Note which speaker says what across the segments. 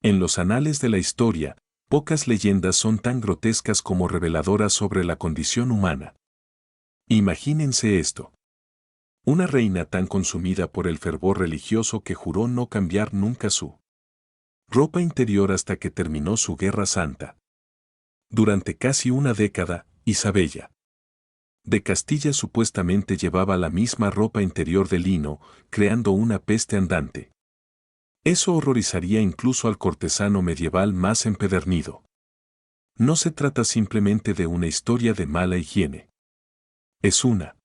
Speaker 1: En los anales de la historia, pocas leyendas son tan grotescas como reveladoras sobre la condición humana. Imagínense esto. Una reina tan consumida por el fervor religioso que juró no cambiar nunca su ropa interior hasta que terminó su guerra santa. Durante casi una década, Isabella de Castilla supuestamente llevaba la misma ropa interior de lino, creando una peste andante. Eso horrorizaría incluso al cortesano medieval más empedernido. No se trata simplemente de una historia de mala higiene. Es una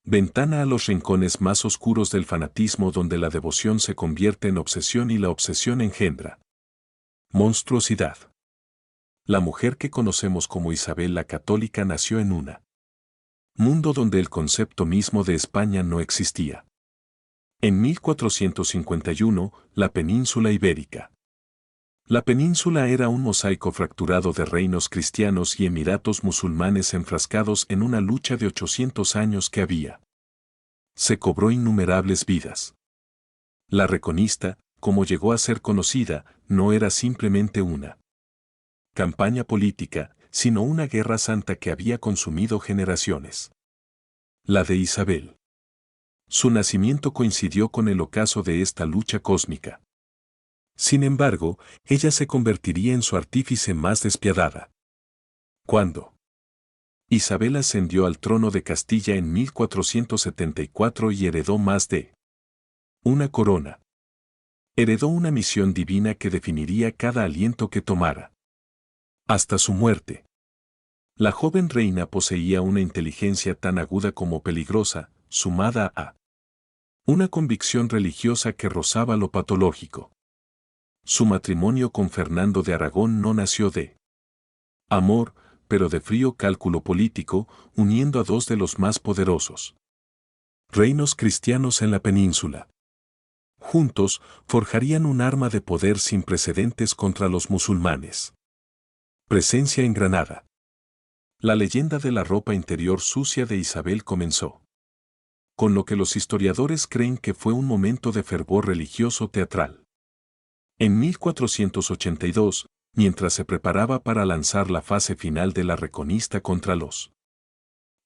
Speaker 1: ventana a los rincones más oscuros del fanatismo donde la devoción se convierte en obsesión y la obsesión engendra monstruosidad. La mujer que conocemos como Isabel la Católica nació en un mundo donde el concepto mismo de España no existía. En 1451, la península ibérica. La península era un mosaico fracturado de reinos cristianos y emiratos musulmanes enfrascados en una lucha de 800 años que había. Se cobró innumerables vidas. La Reconquista, como llegó a ser conocida, no era simplemente una campaña política, sino una guerra santa que había consumido generaciones. La de Isabel. Su nacimiento coincidió con el ocaso de esta lucha cósmica. Sin embargo, ella se convertiría en su artífice más despiadada. ¿Cuándo? Isabel ascendió al trono de Castilla en 1474 y heredó más de una corona. Heredó una misión divina que definiría cada aliento que tomara. Hasta su muerte. La joven reina poseía una inteligencia tan aguda como peligrosa, sumada a una convicción religiosa que rozaba lo patológico. Su matrimonio con Fernando de Aragón no nació de amor, pero de frío cálculo político, uniendo a dos de los más poderosos reinos cristianos en la península. Juntos, forjarían un arma de poder sin precedentes contra los musulmanes. Presencia en Granada. La leyenda de la ropa interior sucia de Isabel comenzó con lo que los historiadores creen que fue un momento de fervor religioso teatral. En 1482, mientras se preparaba para lanzar la fase final de la Reconquista contra los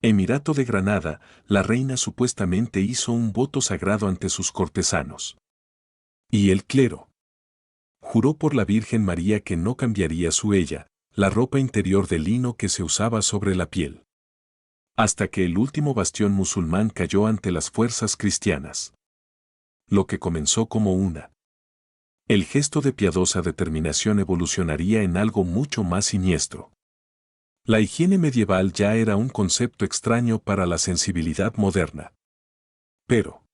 Speaker 1: Emirato de Granada, la reina supuestamente hizo un voto sagrado ante sus cortesanos. Y el clero juró por la Virgen María que no cambiaría su huella, la ropa interior de lino que se usaba sobre la piel. Hasta que el último bastión musulmán cayó ante las fuerzas cristianas. Lo que comenzó como el gesto de piadosa determinación evolucionaría en algo mucho más siniestro. La higiene medieval ya era un concepto extraño para la sensibilidad moderna. Pero,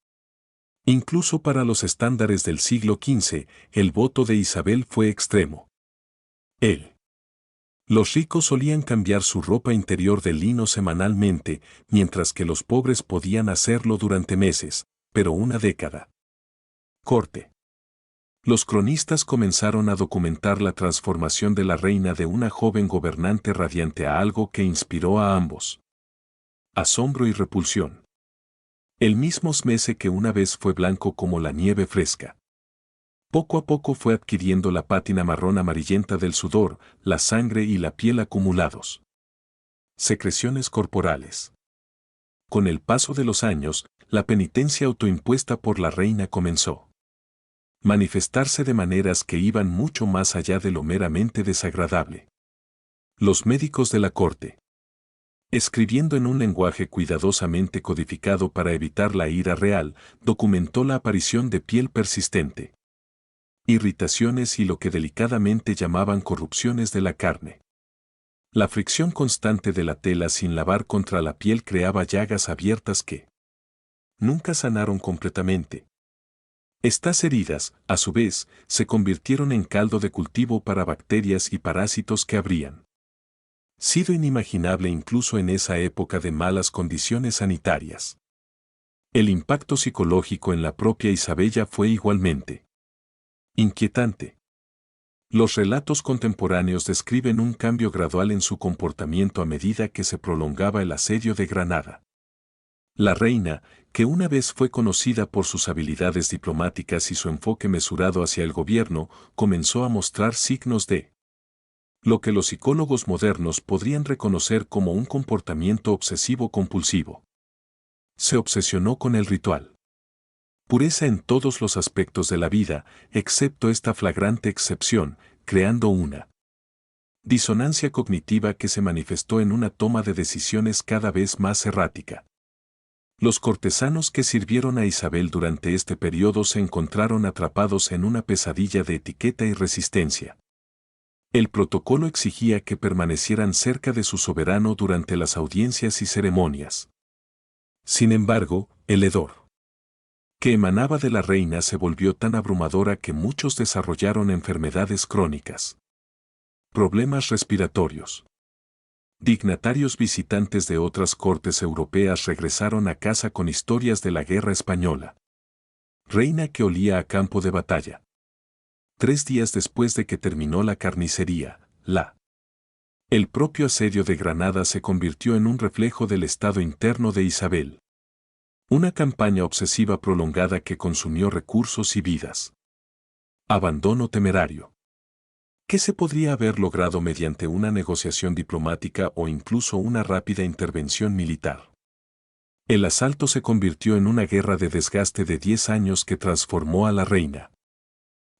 Speaker 1: incluso para los estándares del siglo XV, el voto de Isabel fue extremo. Los ricos solían cambiar su ropa interior de lino semanalmente, mientras que los pobres podían hacerlo durante meses, pero una década. Corte. Los cronistas comenzaron a documentar la transformación de la reina de una joven gobernante radiante a algo que inspiró a ambos asombro y repulsión. El mismo smece que una vez fue blanco como la nieve fresca. Poco a poco fue adquiriendo la pátina marrón amarillenta del sudor, la sangre y la piel acumulados. Secreciones corporales. Con el paso de los años, la penitencia autoimpuesta por la reina comenzó a manifestarse de maneras que iban mucho más allá de lo meramente desagradable. Los médicos de la corte, escribiendo en un lenguaje cuidadosamente codificado para evitar la ira real, documentó la aparición de piel persistente, irritaciones y lo que delicadamente llamaban corrupciones de la carne. La fricción constante de la tela sin lavar contra la piel creaba llagas abiertas que nunca sanaron completamente. Estas heridas, a su vez, se convirtieron en caldo de cultivo para bacterias y parásitos que habrían sido inimaginable incluso en esa época de malas condiciones sanitarias. El impacto psicológico en la propia Isabella fue igualmente inquietante. Los relatos contemporáneos describen un cambio gradual en su comportamiento a medida que se prolongaba el asedio de Granada. La reina, que una vez fue conocida por sus habilidades diplomáticas y su enfoque mesurado hacia el gobierno, comenzó a mostrar signos de lo que los psicólogos modernos podrían reconocer como un comportamiento obsesivo-compulsivo. Se obsesionó con el ritual. Pureza en todos los aspectos de la vida, excepto esta flagrante excepción, creando una disonancia cognitiva que se manifestó en una toma de decisiones cada vez más errática. Los cortesanos que sirvieron a Isabel durante este periodo se encontraron atrapados en una pesadilla de etiqueta y resistencia. El protocolo exigía que permanecieran cerca de su soberano durante las audiencias y ceremonias. Sin embargo, el hedor que emanaba de la reina se volvió tan abrumadora que muchos desarrollaron enfermedades crónicas, problemas respiratorios. Dignatarios visitantes de otras cortes europeas regresaron a casa con historias de la guerra española. Reina que olía a campo de batalla. 3 días después de que terminó la carnicería, el propio asedio de Granada se convirtió en un reflejo del estado interno de Isabel. Una campaña obsesiva prolongada que consumió recursos y vidas. Abandono temerario. ¿Qué se podría haber logrado mediante una negociación diplomática o incluso una rápida intervención militar? El asalto se convirtió en una guerra de desgaste de 10 años que transformó a la reina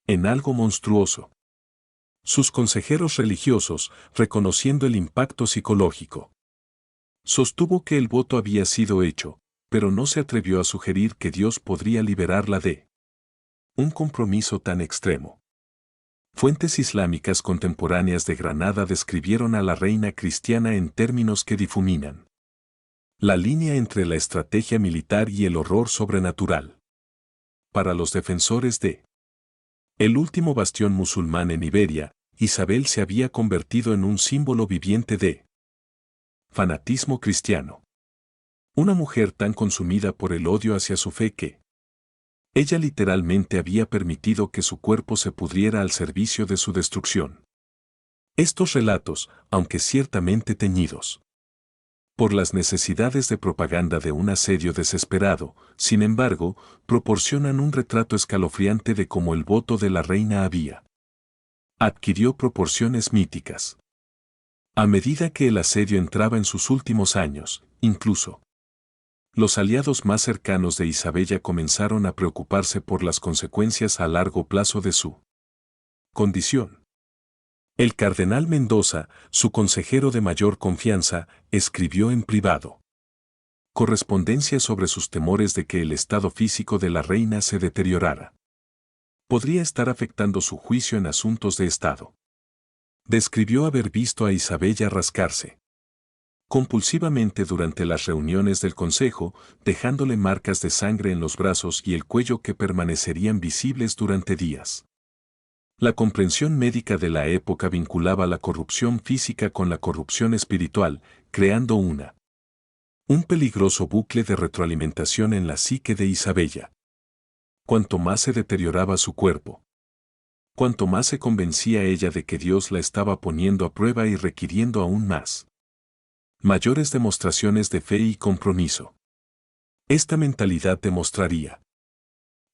Speaker 1: en algo monstruoso. Sus consejeros religiosos, reconociendo el impacto psicológico, sostuvo que el voto había sido hecho, pero no se atrevió a sugerir que Dios podría liberarla de un compromiso tan extremo. Fuentes islámicas contemporáneas de Granada describieron a la reina cristiana en términos que difuminan la línea entre la estrategia militar y el horror sobrenatural. Para los defensores de el último bastión musulmán en Iberia, Isabel se había convertido en un símbolo viviente de fanatismo cristiano. Una mujer tan consumida por el odio hacia su fe que ella literalmente había permitido que su cuerpo se pudriera al servicio de su destrucción. Estos relatos, aunque ciertamente teñidos por las necesidades de propaganda de un asedio desesperado, sin embargo, proporcionan un retrato escalofriante de cómo el voto de la reina adquirió proporciones míticas. A medida que el asedio entraba en sus últimos años, incluso los aliados más cercanos de Isabella comenzaron a preocuparse por las consecuencias a largo plazo de su condición. El cardenal Mendoza, su consejero de mayor confianza, escribió en privado correspondencia sobre sus temores de que el estado físico de la reina se deteriorara. Podría estar afectando su juicio en asuntos de estado. Describió haber visto a Isabella rascarse compulsivamente durante las reuniones del consejo, dejándole marcas de sangre en los brazos y el cuello que permanecerían visibles durante días. La comprensión médica de la época vinculaba la corrupción física con la corrupción espiritual, creando un peligroso bucle de retroalimentación en la psique de Isabella. Cuanto más se deterioraba su cuerpo, cuanto más se convencía ella de que Dios la estaba poniendo a prueba y requiriendo aún mayores demostraciones de fe y compromiso. Esta mentalidad demostraría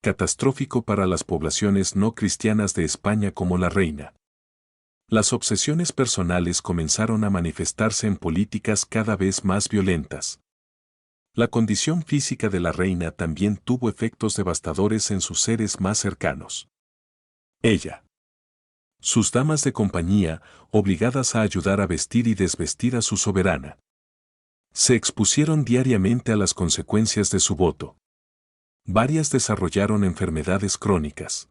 Speaker 1: catastrófico para las poblaciones no cristianas de España como la reina. Las obsesiones personales comenzaron a manifestarse en políticas cada vez más violentas. La condición física de la reina también tuvo efectos devastadores en sus seres más cercanos. Ella, sus damas de compañía, obligadas a ayudar a vestir y desvestir a su soberana, se expusieron diariamente a las consecuencias de su voto. Varias desarrollaron enfermedades crónicas.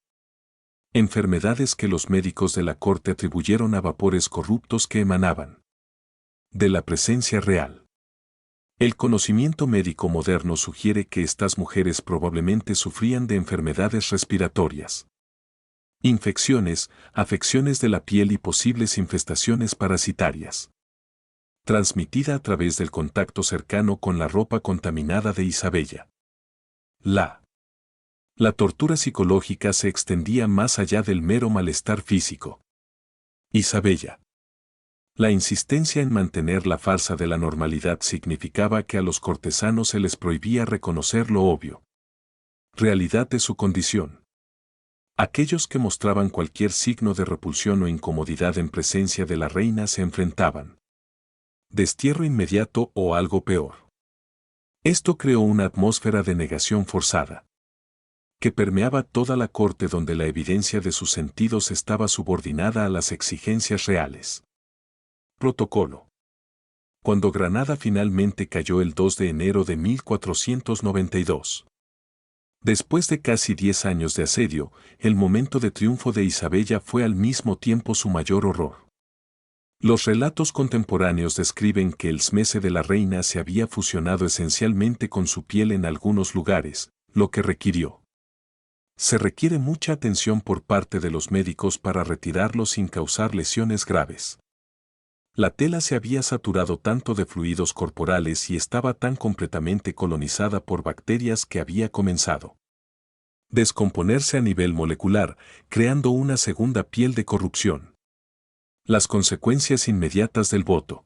Speaker 1: Enfermedades que los médicos de la corte atribuyeron a vapores corruptos que emanaban de la presencia real. El conocimiento médico moderno sugiere que estas mujeres probablemente sufrían de enfermedades respiratorias, infecciones, afecciones de la piel y posibles infestaciones parasitarias, transmitida a través del contacto cercano con la ropa contaminada de Isabella. La tortura psicológica se extendía más allá del mero malestar físico. Isabella La insistencia en mantener la farsa de la normalidad significaba que a los cortesanos se les prohibía reconocer lo obvio. Realidad de su condición. Aquellos que mostraban cualquier signo de repulsión o incomodidad en presencia de la reina se enfrentaban. Destierro inmediato o algo peor. Esto creó una atmósfera de negación forzada, que permeaba toda la corte donde la evidencia de sus sentidos estaba subordinada a las exigencias reales. Protocolo. Cuando Granada finalmente cayó el 2 de enero de 1492. Después de casi 10 años de asedio, el momento de triunfo de Isabella fue al mismo tiempo su mayor horror. Los relatos contemporáneos describen que el smece de la reina se había fusionado esencialmente con su piel en algunos lugares, lo que requirió. Se requiere mucha atención por parte de los médicos para retirarlo sin causar lesiones graves. La tela se había saturado tanto de fluidos corporales y estaba tan completamente colonizada por bacterias que había comenzado a descomponerse a nivel molecular, creando una segunda piel de corrupción. Las consecuencias inmediatas del voto.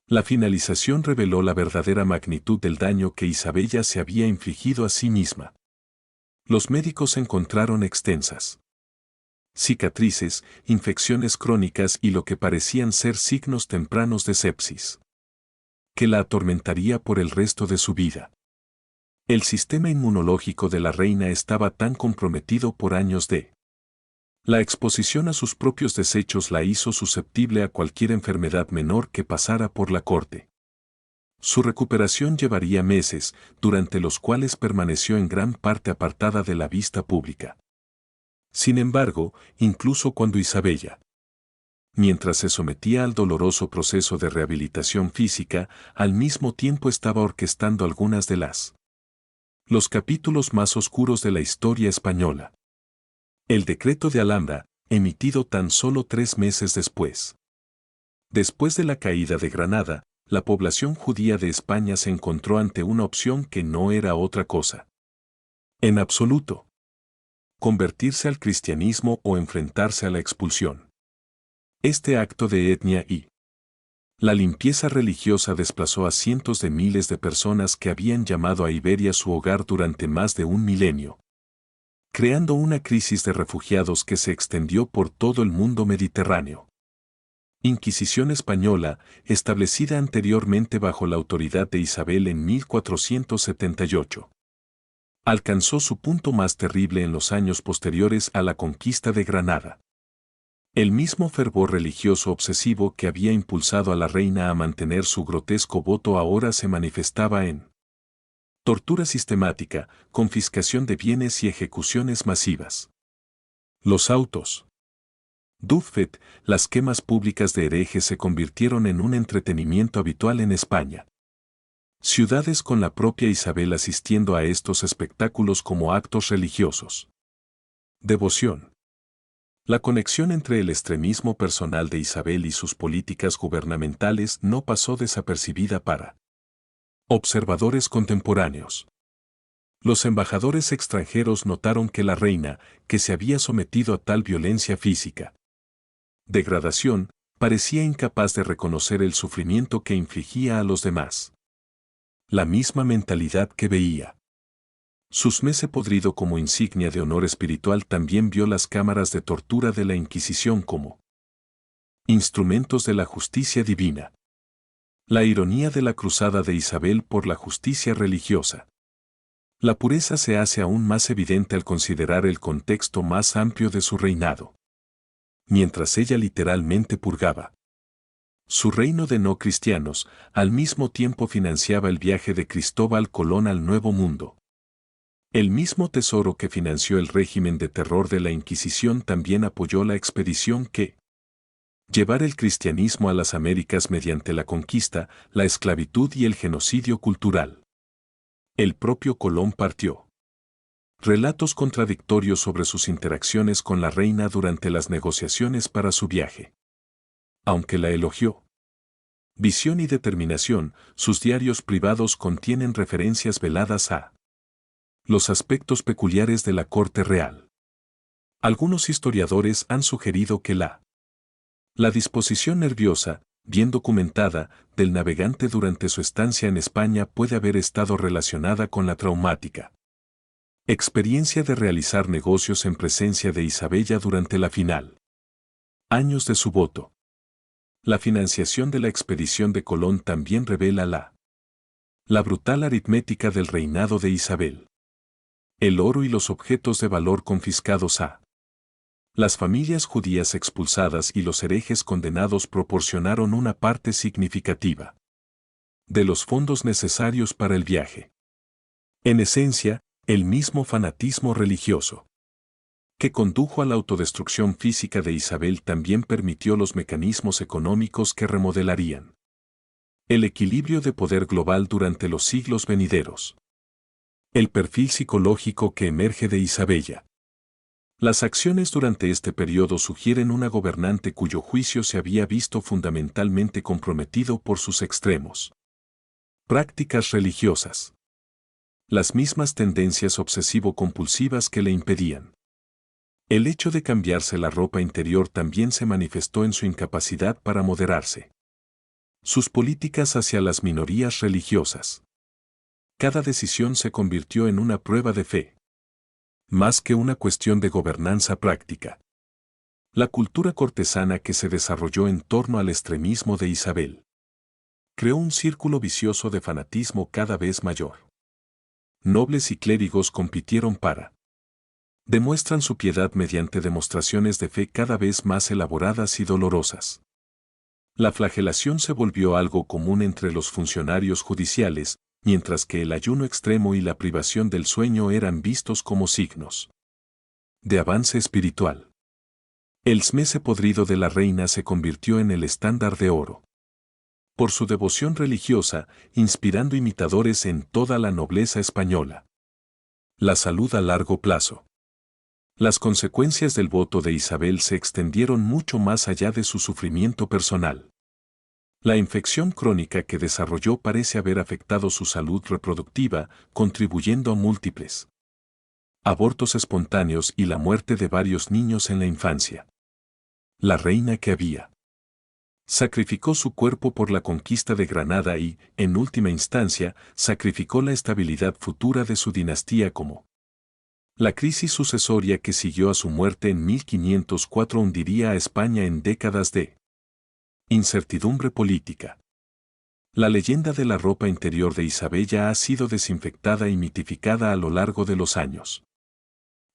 Speaker 1: La finalización reveló la verdadera magnitud del daño que Isabella se había infligido a sí misma. Los médicos encontraron extensas cicatrices, infecciones crónicas y lo que parecían ser signos tempranos de sepsis, que la atormentaría por el resto de su vida. El sistema inmunológico de la reina estaba tan comprometido por años de la exposición a sus propios desechos la hizo susceptible a cualquier enfermedad menor que pasara por la corte. Su recuperación llevaría meses, durante los cuales permaneció en gran parte apartada de la vista pública. Sin embargo, incluso cuando Isabella, mientras se sometía al doloroso proceso de rehabilitación física, al mismo tiempo estaba orquestando algunas de los capítulos más oscuros de la historia española. El decreto de Alhambra, emitido tan solo 3 meses después. Después de la caída de Granada, la población judía de España se encontró ante una opción que no era otra cosa. En absoluto. Convertirse al cristianismo o enfrentarse a la expulsión. Este acto de etnia y la limpieza religiosa desplazó a cientos de miles de personas que habían llamado a Iberia su hogar durante más de un milenio, creando una crisis de refugiados que se extendió por todo el mundo mediterráneo. Inquisición española, establecida anteriormente bajo la autoridad de Isabel en 1478. Alcanzó su punto más terrible en los años posteriores a la conquista de Granada. El mismo fervor religioso obsesivo que había impulsado a la reina a mantener su grotesco voto ahora se manifestaba en tortura sistemática, confiscación de bienes y ejecuciones masivas. Los autos Dufet, las quemas públicas de herejes se convirtieron en un entretenimiento habitual en España. Ciudades con la propia Isabel asistiendo a estos espectáculos como actos religiosos. Devoción. La conexión entre el extremismo personal de Isabel y sus políticas gubernamentales no pasó desapercibida para observadores contemporáneos. Los embajadores extranjeros notaron que la reina, que se había sometido a tal violencia física, degradación, parecía incapaz de reconocer el sufrimiento que infligía a los demás. La misma mentalidad que veía su smece podrido como insignia de honor espiritual también vio las cámaras de tortura de la Inquisición como instrumentos de la justicia divina. La ironía de la cruzada de Isabel por la justicia religiosa. La pureza se hace aún más evidente al considerar el contexto más amplio de su reinado. Mientras ella literalmente purgaba su reino de no cristianos, al mismo tiempo financiaba el viaje de Cristóbal Colón al Nuevo Mundo. El mismo tesoro que financió el régimen de terror de la Inquisición también apoyó la expedición que llevar el cristianismo a las Américas mediante la conquista, la esclavitud y el genocidio cultural. El propio Colón partió relatos contradictorios sobre sus interacciones con la reina durante las negociaciones para su viaje. Aunque la elogió visión y determinación, sus diarios privados contienen referencias veladas a los aspectos peculiares de la corte real. Algunos historiadores han sugerido que la La disposición nerviosa, bien documentada, del navegante durante su estancia en España puede haber estado relacionada con la traumática experiencia de realizar negocios en presencia de Isabella durante la final. Años de su voto. La financiación de la expedición de Colón también revela la brutal aritmética del reinado de Isabel. El oro y los objetos de valor confiscados a las familias judías expulsadas y los herejes condenados proporcionaron una parte significativa de los fondos necesarios para el viaje. En esencia, el mismo fanatismo religioso que condujo a la autodestrucción física de Isabel también permitió los mecanismos económicos que remodelarían el equilibrio de poder global durante los siglos venideros. El perfil psicológico que emerge de Isabella. Las acciones durante este periodo sugieren una gobernante cuyo juicio se había visto fundamentalmente comprometido por sus extremos prácticas religiosas. Las mismas tendencias obsesivo-compulsivas que le impedían. El hecho de cambiarse la ropa interior también se manifestó en su incapacidad para moderarse. Sus políticas hacia las minorías religiosas. Cada decisión se convirtió en una prueba de fe, más que una cuestión de gobernanza práctica. La cultura cortesana que se desarrolló en torno al extremismo de Isabel creó un círculo vicioso de fanatismo cada vez mayor. Nobles y clérigos compitieron para demuestran su piedad mediante demostraciones de fe cada vez más elaboradas y dolorosas. La flagelación se volvió algo común entre los funcionarios judiciales, mientras que el ayuno extremo y la privación del sueño eran vistos como signos de avance espiritual. El smece podrido de la reina se convirtió en el estándar de oro por su devoción religiosa, inspirando imitadores en toda la nobleza española. La salud a largo plazo. Las consecuencias del voto de Isabel se extendieron mucho más allá de su sufrimiento personal. La infección crónica que desarrolló parece haber afectado su salud reproductiva, contribuyendo a múltiples abortos espontáneos y la muerte de varios niños en la infancia. La reina que había sacrificó su cuerpo por la conquista de Granada y, en última instancia, sacrificó la estabilidad futura de su dinastía como la crisis sucesoria que siguió a su muerte en 1504 hundiría a España en décadas de incertidumbre política. La leyenda de la ropa interior de Isabella ha sido desinfectada y mitificada a lo largo de los años.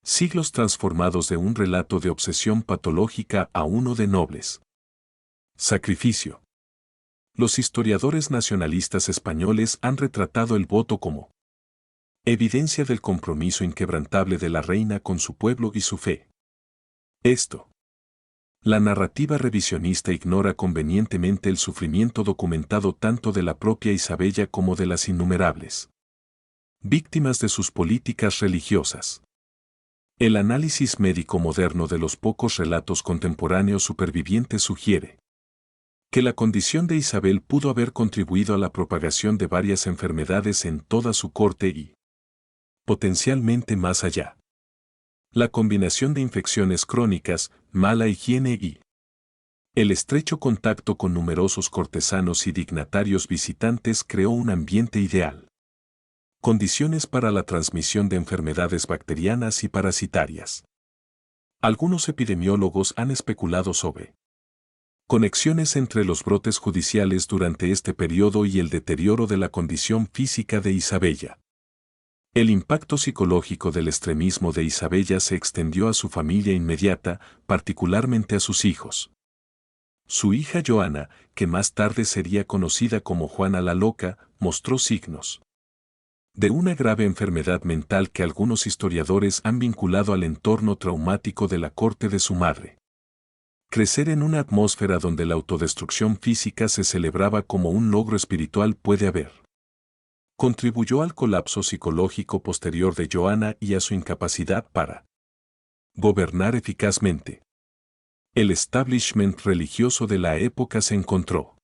Speaker 1: Siglos transformados de un relato de obsesión patológica a uno de nobles sacrificio. Los historiadores nacionalistas españoles han retratado el voto como evidencia del compromiso inquebrantable de la reina con su pueblo y su fe. La narrativa revisionista ignora convenientemente el sufrimiento documentado tanto de la propia Isabella como de las innumerables víctimas de sus políticas religiosas. El análisis médico moderno de los pocos relatos contemporáneos supervivientes sugiere que la condición de Isabel pudo haber contribuido a la propagación de varias enfermedades en toda su corte y, potencialmente más allá. La combinación de infecciones crónicas, mala higiene y el estrecho contacto con numerosos cortesanos y dignatarios visitantes creó un ambiente ideal. Condiciones para la transmisión de enfermedades bacterianas y parasitarias. Algunos epidemiólogos han especulado sobre conexiones entre los brotes judiciales durante este periodo y el deterioro de la condición física de Isabella. El impacto psicológico del extremismo de Isabella se extendió a su familia inmediata, particularmente a sus hijos. Su hija Joana, que más tarde sería conocida como Juana la Loca, mostró signos de una grave enfermedad mental que algunos historiadores han vinculado al entorno traumático de la corte de su madre. Crecer en una atmósfera donde la autodestrucción física se celebraba como un logro espiritual puede haber contribuyó al colapso psicológico posterior de Joana y a su incapacidad para gobernar eficazmente. El establishment religioso de la época se encontró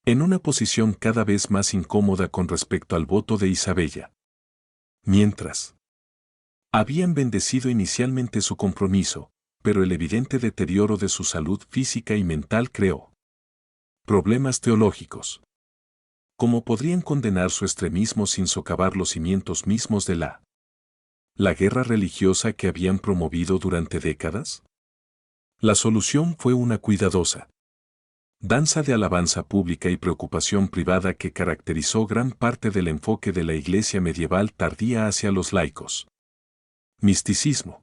Speaker 1: en una posición cada vez más incómoda con respecto al voto de Isabella. Mientras habían bendecido inicialmente su compromiso, pero el evidente deterioro de su salud física y mental creó problemas teológicos. ¿Cómo podrían condenar su extremismo sin socavar los cimientos mismos de la guerra religiosa que habían promovido durante décadas? La solución fue una cuidadosa danza de alabanza pública y preocupación privada que caracterizó gran parte del enfoque de la Iglesia medieval tardía hacia los laicos. Misticismo.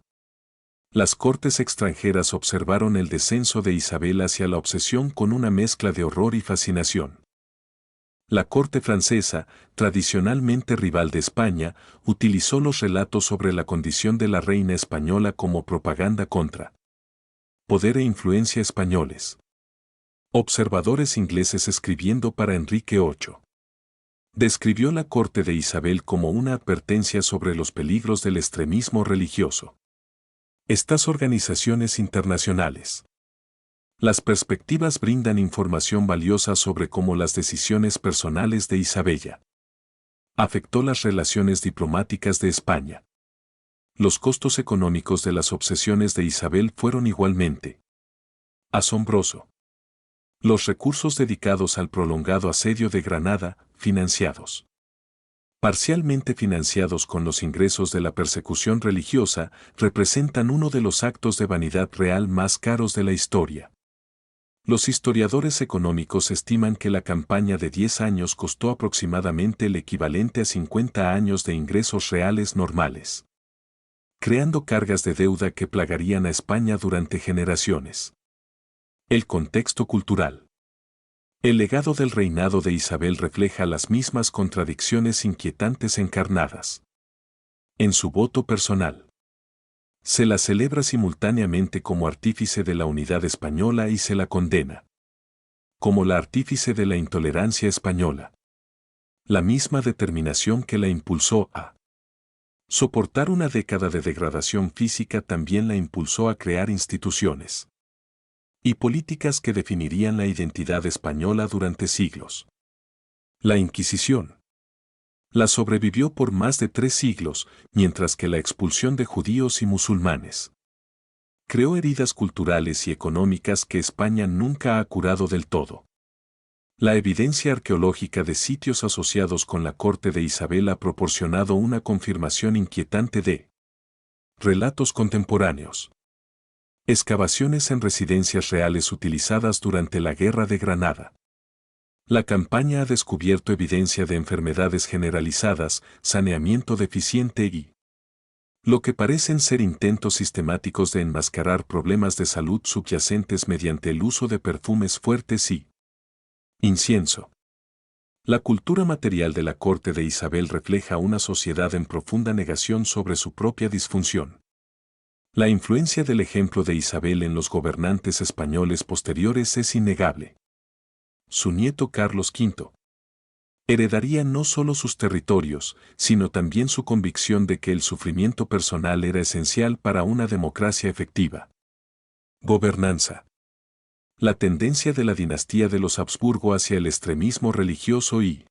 Speaker 1: Las cortes extranjeras observaron el descenso de Isabel hacia la obsesión con una mezcla de horror y fascinación. La corte francesa, tradicionalmente rival de España, utilizó los relatos sobre la condición de la reina española como propaganda contra poder e influencia españoles. Observadores ingleses escribiendo para Enrique VIII. Describió la corte de Isabel como una advertencia sobre los peligros del extremismo religioso. Estas organizaciones internacionales. Las perspectivas brindan información valiosa sobre cómo las decisiones personales de Isabella afectó las relaciones diplomáticas de España. Los costos económicos de las obsesiones de Isabel fueron igualmente asombroso. Los recursos dedicados al prolongado asedio de Granada, parcialmente financiados con los ingresos de la persecución religiosa, representan uno de los actos de vanidad real más caros de la historia. Los historiadores económicos estiman que la campaña de 10 años costó aproximadamente el equivalente a 50 años de ingresos reales normales, creando cargas de deuda que plagarían a España durante generaciones. El contexto cultural. El legado del reinado de Isabel refleja las mismas contradicciones inquietantes encarnadas en su voto personal. Se la celebra simultáneamente como artífice de la unidad española y se la condena como la artífice de la intolerancia española. La misma determinación que la impulsó a soportar una década de degradación física también la impulsó a crear instituciones y políticas que definirían la identidad española durante siglos. La Inquisición. La sobrevivió por más de 3 siglos, mientras que la expulsión de judíos y musulmanes creó heridas culturales y económicas que España nunca ha curado del todo. La evidencia arqueológica de sitios asociados con la corte de Isabel ha proporcionado una confirmación inquietante de relatos contemporáneos. Excavaciones en residencias reales utilizadas durante la Guerra de Granada. La campaña ha descubierto evidencia de enfermedades generalizadas, saneamiento deficiente y lo que parecen ser intentos sistemáticos de enmascarar problemas de salud subyacentes mediante el uso de perfumes fuertes y incienso. La cultura material de la corte de Isabel refleja una sociedad en profunda negación sobre su propia disfunción. La influencia del ejemplo de Isabel en los gobernantes españoles posteriores es innegable. Su nieto Carlos V heredaría no solo sus territorios, sino también su convicción de que el sufrimiento personal era esencial para una democracia efectiva. Gobernanza. La tendencia de la dinastía de los Habsburgo hacia el extremismo religioso y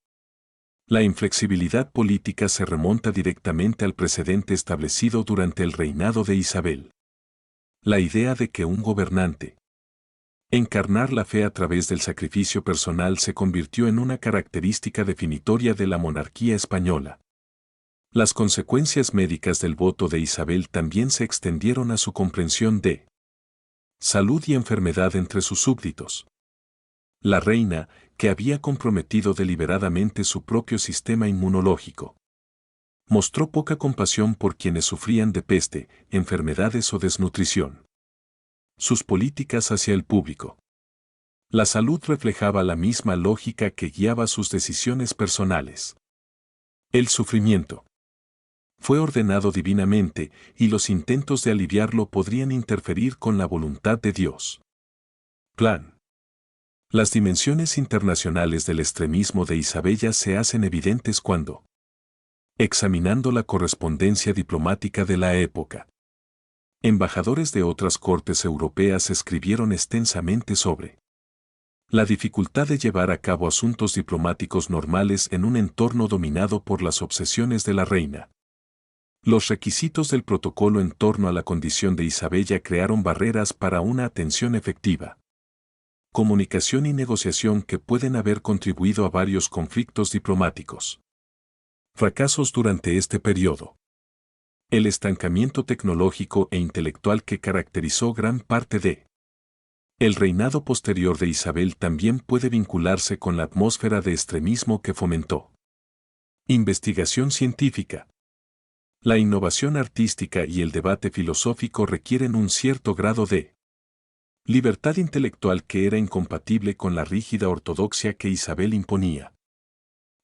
Speaker 1: la inflexibilidad política se remonta directamente al precedente establecido durante el reinado de Isabel. La idea de que un gobernante encarnar la fe a través del sacrificio personal se convirtió en una característica definitoria de la monarquía española. Las consecuencias médicas del voto de Isabel también se extendieron a su comprensión de salud y enfermedad entre sus súbditos. La reina, que había comprometido deliberadamente su propio sistema inmunológico, mostró poca compasión por quienes sufrían de peste, enfermedades o desnutrición. Sus políticas hacia el público. La salud reflejaba la misma lógica que guiaba sus decisiones personales. El sufrimiento fue ordenado divinamente y los intentos de aliviarlo podrían interferir con la voluntad de Dios. Plan. Las dimensiones internacionales del extremismo de Isabella se hacen evidentes cuando, examinando la correspondencia diplomática de la época, embajadores de otras cortes europeas escribieron extensamente sobre la dificultad de llevar a cabo asuntos diplomáticos normales en un entorno dominado por las obsesiones de la reina. Los requisitos del protocolo en torno a la condición de Isabella crearon barreras para una atención efectiva. Comunicación y negociación que pueden haber contribuido a varios conflictos diplomáticos. Fracasos durante este periodo. El estancamiento tecnológico e intelectual que caracterizó gran parte de el reinado posterior de Isabel también puede vincularse con la atmósfera de extremismo que fomentó. Investigación científica. La innovación artística y el debate filosófico requieren un cierto grado de libertad intelectual que era incompatible con la rígida ortodoxia que Isabel imponía.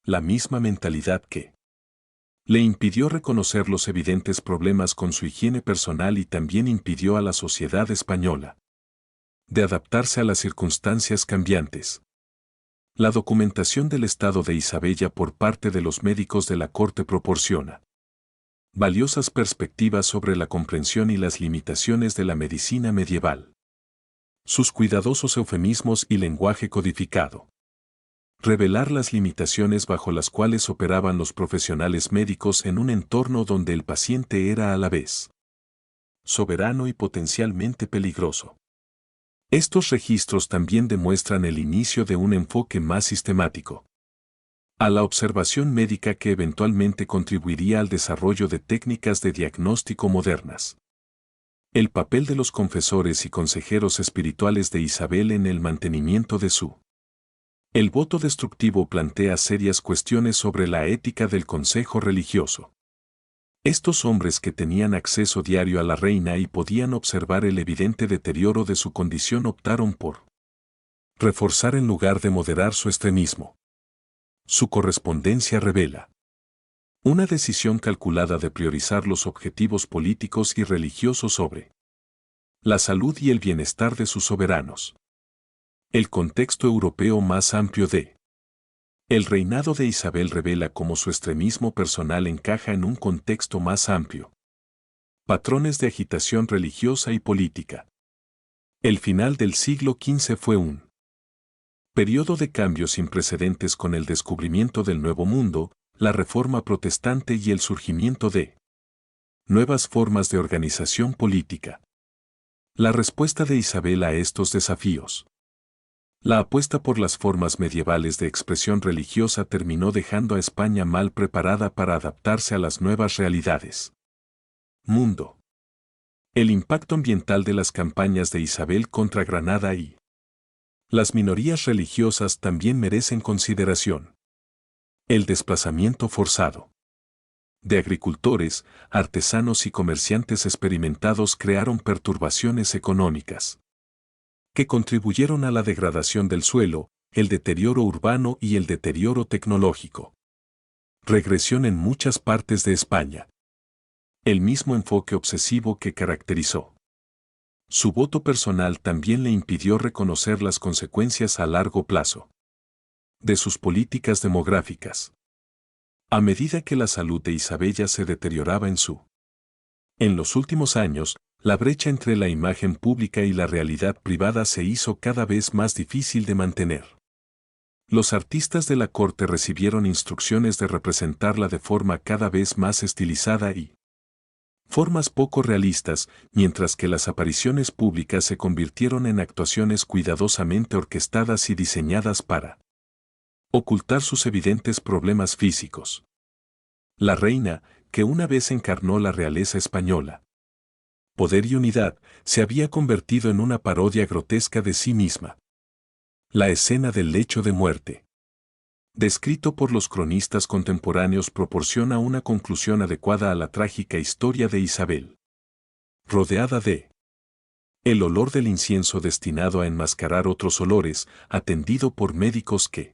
Speaker 1: La misma mentalidad que le impidió reconocer los evidentes problemas con su higiene personal y también impidió a la sociedad española de adaptarse a las circunstancias cambiantes. La documentación del estado de Isabella por parte de los médicos de la corte proporciona valiosas perspectivas sobre la comprensión y las limitaciones de la medicina medieval. Sus cuidadosos eufemismos y lenguaje codificado. Revelar las limitaciones bajo las cuales operaban los profesionales médicos en un entorno donde el paciente era a la vez soberano y potencialmente peligroso. Estos registros también demuestran el inicio de un enfoque más sistemático a la observación médica que eventualmente contribuiría al desarrollo de técnicas de diagnóstico modernas. El papel de los confesores y consejeros espirituales de Isabel en el mantenimiento de su el voto destructivo plantea serias cuestiones sobre la ética del consejo religioso. Estos hombres que tenían acceso diario a la reina y podían observar el evidente deterioro de su condición optaron por reforzar en lugar de moderar su extremismo. Su correspondencia revela una decisión calculada de priorizar los objetivos políticos y religiosos sobre la salud y el bienestar de sus soberanos. El contexto europeo más amplio de el reinado de Isabel revela cómo su extremismo personal encaja en un contexto más amplio. Patrones de agitación religiosa y política. El final del siglo XV fue un periodo de cambios sin precedentes con el descubrimiento del Nuevo Mundo, la Reforma Protestante y el surgimiento de nuevas formas de organización política. La respuesta de Isabel a estos desafíos. La apuesta por las formas medievales de expresión religiosa terminó dejando a España mal preparada para adaptarse a las nuevas realidades. Mundo. El impacto ambiental de las campañas de Isabel contra Granada y las minorías religiosas también merecen consideración. El desplazamiento forzado de agricultores, artesanos y comerciantes experimentados crearon perturbaciones económicas que contribuyeron a la degradación del suelo, el deterioro urbano y el deterioro tecnológico. Regresión en muchas partes de España. El mismo enfoque obsesivo que caracterizó su voto personal también le impidió reconocer las consecuencias a largo plazo de sus políticas demográficas. A medida que la salud de Isabella se deterioraba en los últimos años, la brecha entre la imagen pública y la realidad privada se hizo cada vez más difícil de mantener. Los artistas de la corte recibieron instrucciones de representarla de forma cada vez más estilizada y formas poco realistas, mientras que las apariciones públicas se convirtieron en actuaciones cuidadosamente orquestadas y diseñadas para ocultar sus evidentes problemas físicos. La reina, que una vez encarnó la realeza española, poder y unidad, se había convertido en una parodia grotesca de sí misma. La escena del lecho de muerte, descrito por los cronistas contemporáneos, proporciona una conclusión adecuada a la trágica historia de Isabel. Rodeada de el olor del incienso destinado a enmascarar otros olores, atendido por médicos que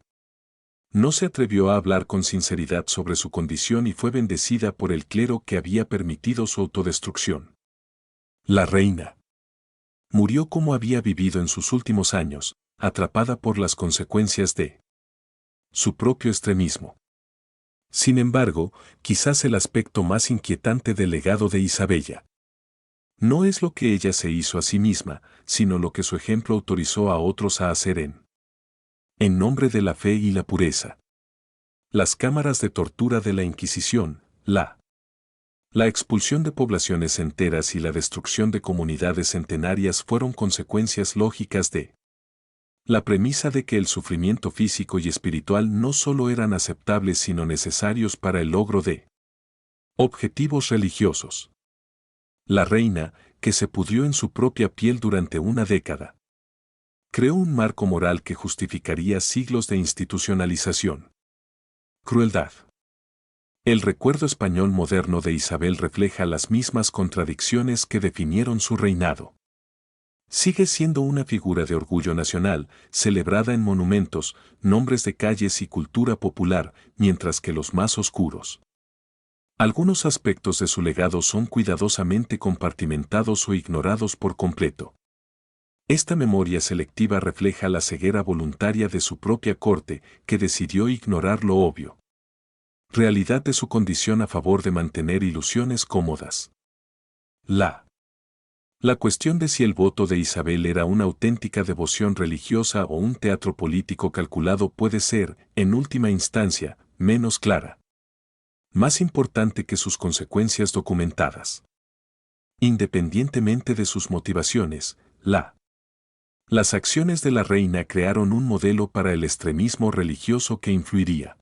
Speaker 1: no se atrevió a hablar con sinceridad sobre su condición y fue bendecida por el clero que había permitido su autodestrucción. La reina murió como había vivido en sus últimos años, atrapada por las consecuencias de su propio extremismo. Sin embargo, quizás el aspecto más inquietante del legado de Isabella no es lo que ella se hizo a sí misma, sino lo que su ejemplo autorizó a otros a hacer en nombre de la fe y la pureza. Las cámaras de tortura de la Inquisición, la La expulsión de poblaciones enteras y la destrucción de comunidades centenarias fueron consecuencias lógicas de la premisa de que el sufrimiento físico y espiritual no solo eran aceptables sino necesarios para el logro de objetivos religiosos. La reina, que se pudrió en su propia piel durante una década, creó un marco moral que justificaría siglos de institucionalización. Crueldad. El recuerdo español moderno de Isabel refleja las mismas contradicciones que definieron su reinado. Sigue siendo una figura de orgullo nacional, celebrada en monumentos, nombres de calles y cultura popular, mientras que los más oscuros. Algunos aspectos de su legado son cuidadosamente compartimentados o ignorados por completo. Esta memoria selectiva refleja la ceguera voluntaria de su propia corte, que decidió ignorar lo obvio. Realidad de su condición a favor de mantener ilusiones cómodas. La cuestión de si el voto de Isabel era una auténtica devoción religiosa o un teatro político calculado puede ser, en última instancia, menos clara. Más importante que sus consecuencias documentadas. Independientemente de sus motivaciones, las acciones de la reina crearon un modelo para el extremismo religioso que influiría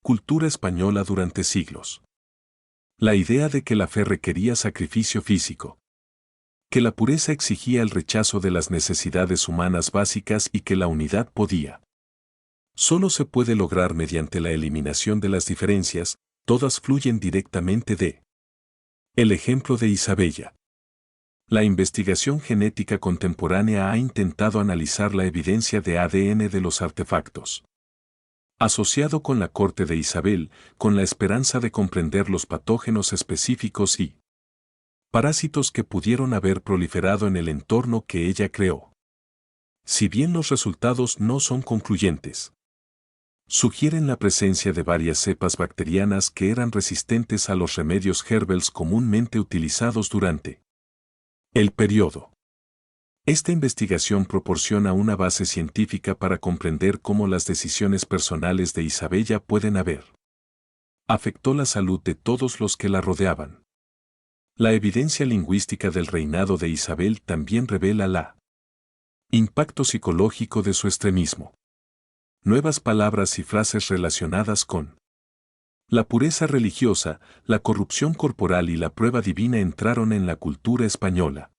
Speaker 1: cultura española durante siglos. La idea de que la fe requería sacrificio físico, que la pureza exigía el rechazo de las necesidades humanas básicas y que la unidad solo se puede lograr mediante la eliminación de las diferencias, todas fluyen directamente de el ejemplo de Isabella. La investigación genética contemporánea ha intentado analizar la evidencia de ADN de los artefactos asociado con la corte de Isabel, con la esperanza de comprender los patógenos específicos y parásitos que pudieron haber proliferado en el entorno que ella creó. Si bien los resultados no son concluyentes, sugieren la presencia de varias cepas bacterianas que eran resistentes a los remedios herbales comúnmente utilizados durante el periodo. Esta investigación proporciona una base científica para comprender cómo las decisiones personales de Isabella pueden haber afectó la salud de todos los que la rodeaban. La evidencia lingüística del reinado de Isabel también revela la impacto psicológico de su extremismo. Nuevas palabras y frases relacionadas con la pureza religiosa, la corrupción corporal y la prueba divina entraron en la cultura española.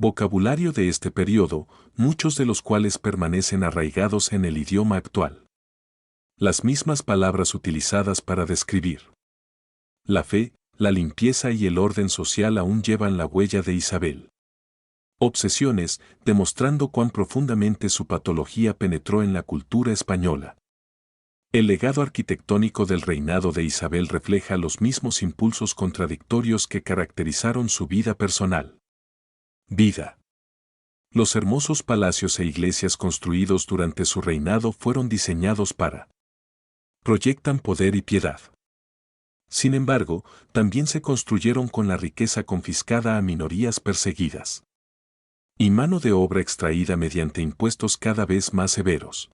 Speaker 1: Vocabulario de este periodo, muchos de los cuales permanecen arraigados en el idioma actual. Las mismas palabras utilizadas para describir la fe, la limpieza y el orden social aún llevan la huella de Isabel. Obsesiones, demostrando cuán profundamente su patología penetró en la cultura española. El legado arquitectónico del reinado de Isabel refleja los mismos impulsos contradictorios que caracterizaron su vida personal. Vida. Los hermosos palacios e iglesias construidos durante su reinado fueron diseñados para proyectan poder y piedad. Sin embargo, también se construyeron con la riqueza confiscada a minorías perseguidas y mano de obra extraída mediante impuestos cada vez más severos.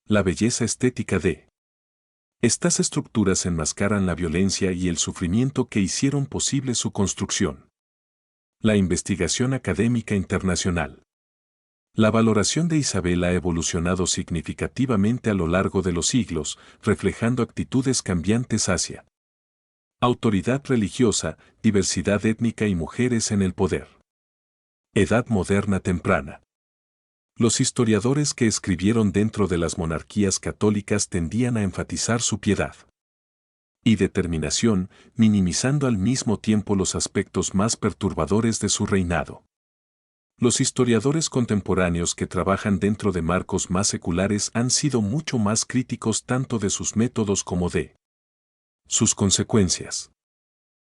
Speaker 1: La belleza estética de estas estructuras enmascaran la violencia y el sufrimiento que hicieron posible su construcción. La investigación académica internacional. La valoración de Isabel ha evolucionado significativamente a lo largo de los siglos, reflejando actitudes cambiantes hacia autoridad religiosa, diversidad étnica y mujeres en el poder. Edad moderna temprana. Los historiadores que escribieron dentro de las monarquías católicas tendían a enfatizar su piedad y determinación, minimizando al mismo tiempo los aspectos más perturbadores de su reinado. Los historiadores contemporáneos que trabajan dentro de marcos más seculares han sido mucho más críticos tanto de sus métodos como de sus consecuencias.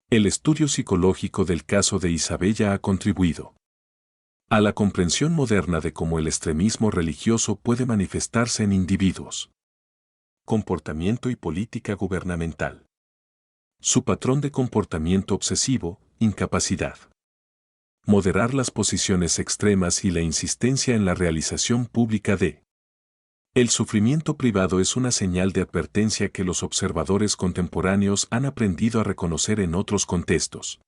Speaker 1: El estudio psicológico del caso de Isabella ha contribuido a la comprensión moderna de cómo el extremismo religioso puede manifestarse en individuos. Comportamiento y política gubernamental. Su patrón de comportamiento obsesivo, incapacidad. Moderar las posiciones extremas y la insistencia en la realización pública de El sufrimiento privado es una señal de advertencia que los observadores contemporáneos han aprendido a reconocer en otros contextos.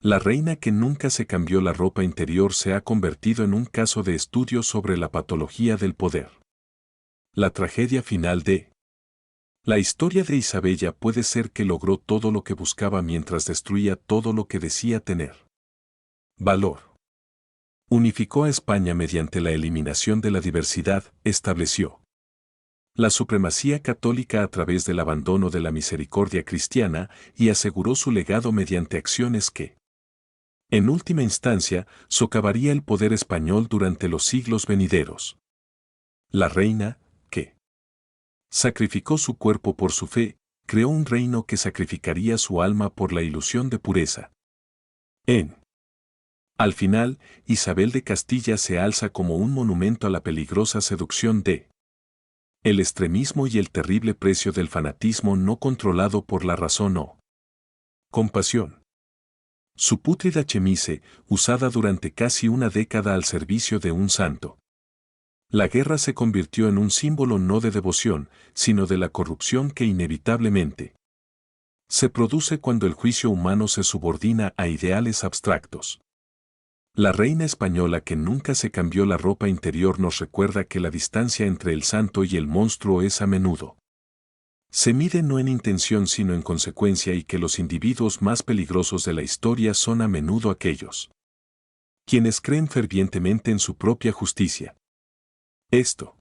Speaker 1: La reina que nunca se cambió la ropa interior se ha convertido en un caso de estudio sobre la patología del poder. La tragedia final de la historia de Isabella puede ser que logró todo lo que buscaba mientras destruía todo lo que decía tener. Valor. Unificó a España mediante la eliminación de la diversidad, estableció la supremacía católica a través del abandono de la misericordia cristiana y aseguró su legado mediante acciones que, en última instancia, socavaría el poder español durante los siglos venideros. La reina, que sacrificó su cuerpo por su fe, creó un reino que sacrificaría su alma por la ilusión de pureza. Al final, Isabel de Castilla se alza como un monumento a la peligrosa seducción de el extremismo y el terrible precio del fanatismo no controlado por la razón o compasión. Su pútrida chemise, usada durante casi una década al servicio de un santo. La guerra se convirtió en un símbolo no de devoción, sino de la corrupción que inevitablemente se produce cuando el juicio humano se subordina a ideales abstractos. La reina española que nunca se cambió la ropa interior nos recuerda que la distancia entre el santo y el monstruo es a menudo. Se mide no en intención sino en consecuencia y que los individuos más peligrosos de la historia son a menudo aquellos quienes creen fervientemente en su propia justicia. Esto